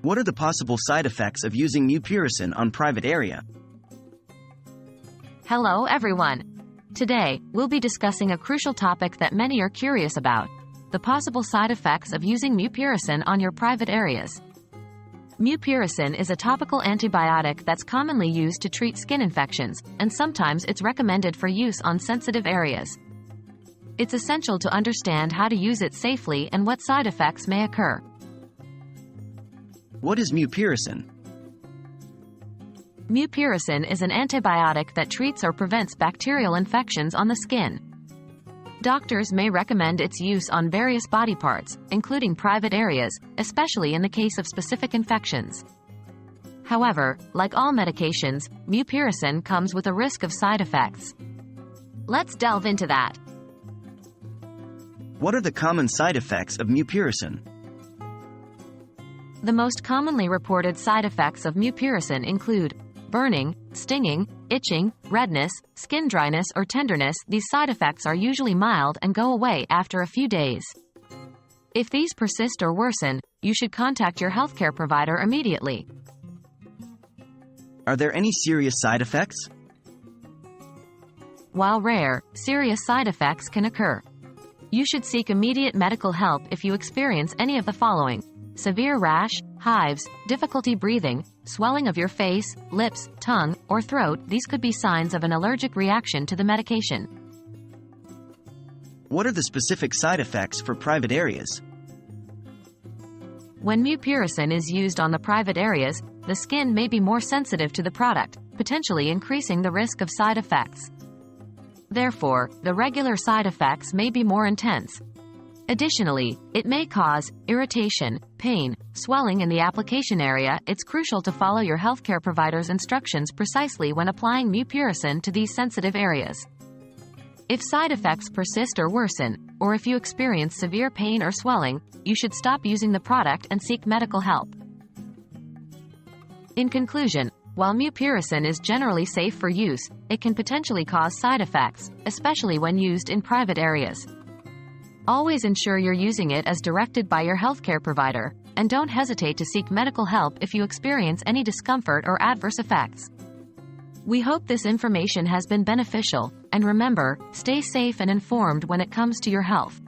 What are the possible side effects of using mupirocin on private area? Hello everyone. Today, we'll be discussing a crucial topic that many are curious about: the possible side effects of using mupirocin on your private areas. Mupirocin is a topical antibiotic that's commonly used to treat skin infections, and sometimes it's recommended for use on sensitive areas. It's essential to understand how to use it safely and what side effects may occur. What is mupirocin? Mupirocin is an antibiotic that treats or prevents bacterial infections on the skin. Doctors may recommend its use on various body parts, including private areas, especially in the case of specific infections. However, like all medications, mupirocin comes with a risk of side effects. Let's delve into that. What are the common side effects of mupirocin? The most commonly reported side effects of mupirocin include burning, stinging, itching, redness, skin dryness or tenderness. These side effects are usually mild and go away after a few days. If these persist or worsen, you should contact your healthcare provider immediately. Are there any serious side effects? While rare, serious side effects can occur. You should seek immediate medical help if you experience any of the following: severe rash, hives, difficulty breathing, swelling of your face, lips, tongue, or throat. These could be signs of an allergic reaction to the medication. What are the specific side effects for private areas? When mupirocin is used on the private areas, the skin may be more sensitive to the product, potentially increasing the risk of side effects. Therefore, the regular side effects may be more intense. Additionally, it may cause irritation, pain, swelling in the application area. It's crucial to follow your healthcare provider's instructions precisely when applying mupirocin to these sensitive areas. If side effects persist or worsen, or if you experience severe pain or swelling, you should stop using the product and seek medical help. In conclusion, while mupirocin is generally safe for use, it can potentially cause side effects, especially when used in private areas. Always ensure you're using it as directed by your healthcare provider, and don't hesitate to seek medical help if you experience any discomfort or adverse effects. We hope this information has been beneficial, and remember, stay safe and informed when it comes to your health.